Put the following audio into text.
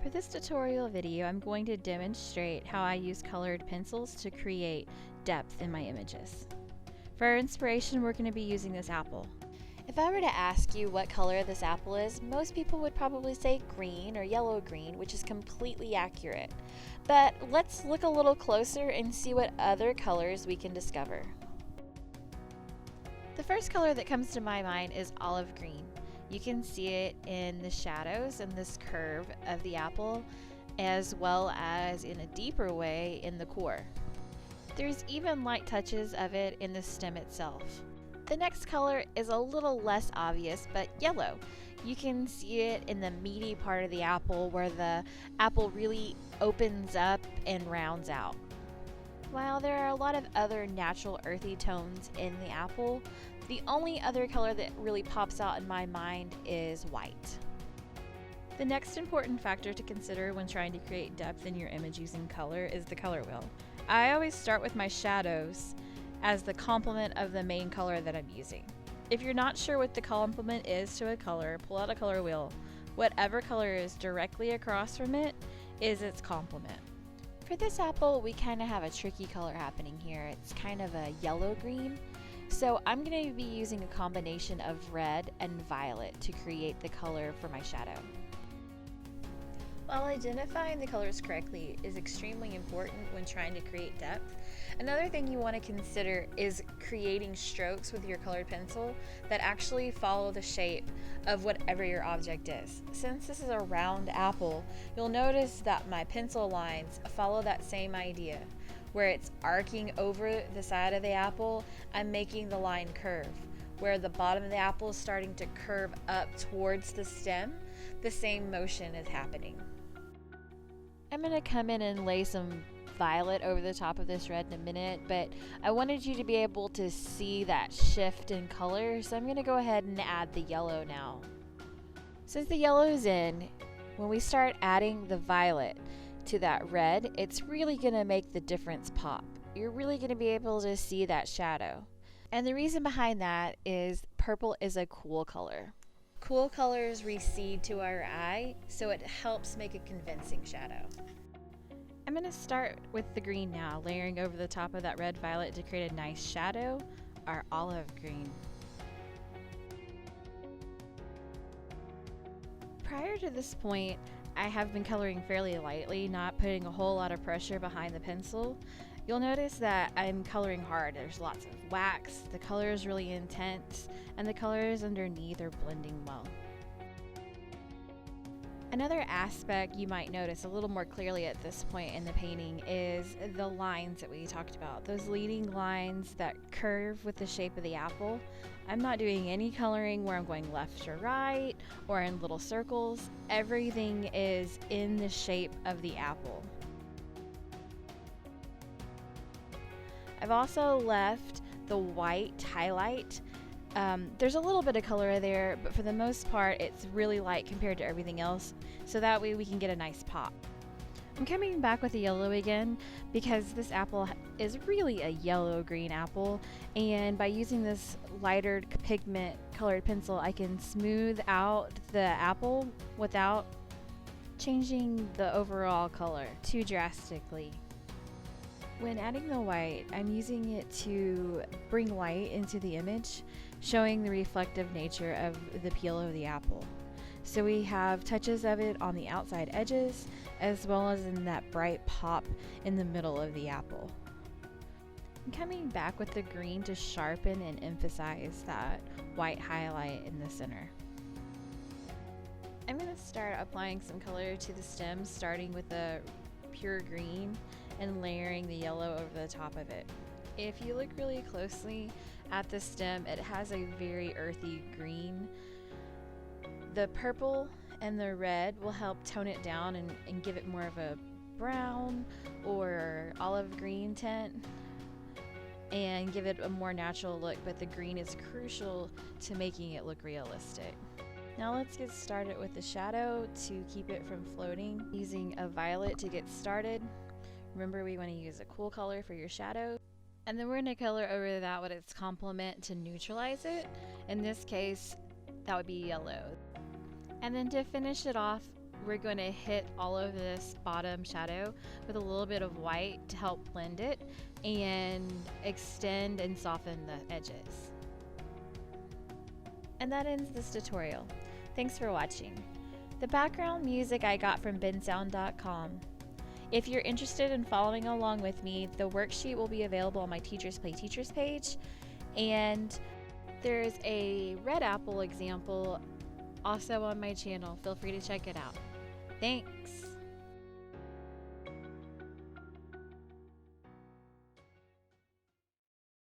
For this tutorial video, I'm going to demonstrate how I use colored pencils to create depth in my images. For our inspiration, we're going to be using this apple. If I were to ask you what color this apple is, most people would probably say green or yellow-green, which is completely accurate. But let's look a little closer and see what other colors we can discover. The first color that comes to my mind is olive green. You can see it in the shadows and this curve of the apple, as well as in a deeper way in the core. There's even light touches of it in the stem itself. The next color is a little less obvious, but yellow. You can see it in the meaty part of the apple where the apple really opens up and rounds out. While there are a lot of other natural earthy tones in the apple, the only other color that really pops out in my mind is white. The next important factor to consider when trying to create depth in your image using color is the color wheel. I always start with my shadows as the complement of the main color that I'm using. If you're not sure what the complement is to a color, pull out a color wheel. Whatever color is directly across from it is its complement. For this apple, we kind of have a tricky color happening here. It's kind of a yellow-green. So I'm going to be using a combination of red and violet to create the color for my shadow. While identifying the colors correctly is extremely important when trying to create depth, another thing you want to consider is creating strokes with your colored pencil that actually follow the shape of whatever your object is. Since this is a round apple, you'll notice that my pencil lines follow that same idea. Where it's arcing over the side of the apple, I'm making the line curve. Where the bottom of the apple is starting to curve up towards the stem, the same motion is happening. I'm going to come in and lay some violet over the top of this red in a minute, but I wanted you to be able to see that shift in color, so I'm going to go ahead and add the yellow now. Since the yellow is in, when we start adding the violet to that red, it's really going to make the difference pop. You're really going to be able to see that shadow. And the reason behind that is purple is a cool color. Cool colors recede to our eye, so it helps make a convincing shadow. I'm going to start with the green now, layering over the top of that red violet to create a nice shadow, our olive green. Prior to this point, I have been coloring fairly lightly, not putting a whole lot of pressure behind the pencil. You'll notice that I'm coloring hard. There's lots of wax, the color is really intense, and the colors underneath are blending well. Another aspect you might notice a little more clearly at this point in the painting is the lines that we talked about. Those leading lines that curve with the shape of the apple. I'm not doing any coloring where I'm going left or right or in little circles. Everything is in the shape of the apple. I've also left the white highlight. There's a little bit of color there, but for the most part it's really light compared to everything else, so that way we can get a nice pop. I'm coming back with the yellow again because this apple is really a yellow-green apple, and by using this lighter pigment colored pencil I can smooth out the apple without changing the overall color too drastically. When adding the white, I'm using it to bring light into the image, showing the reflective nature of the peel of the apple. So we have touches of it on the outside edges, as well as in that bright pop in the middle of the apple. I'm coming back with the green to sharpen and emphasize that white highlight in the center. I'm going to start applying some color to the stem, starting with the pure green and layering the yellow over the top of it. If you look really closely at the stem, it has a very earthy green. The purple and the red will help tone it down and give it more of a brown or olive green tint and give it a more natural look, but the green is crucial to making it look realistic. Now let's get started with the shadow to keep it from floating, using a violet to get started. Remember, we want to use a cool color for your shadow, and then we're going to color over that with its complement to neutralize it. In this case, that would be yellow. And then to finish it off, we're going to hit all of this bottom shadow with a little bit of white to help blend it and extend and soften the edges. And that ends this tutorial. Thanks for watching. The background music I got from bensound.com. If you're interested in following along with me, the worksheet will be available on my Teachers Play Teachers page, and there's a red apple example also on my channel. Feel free to check it out. Thanks!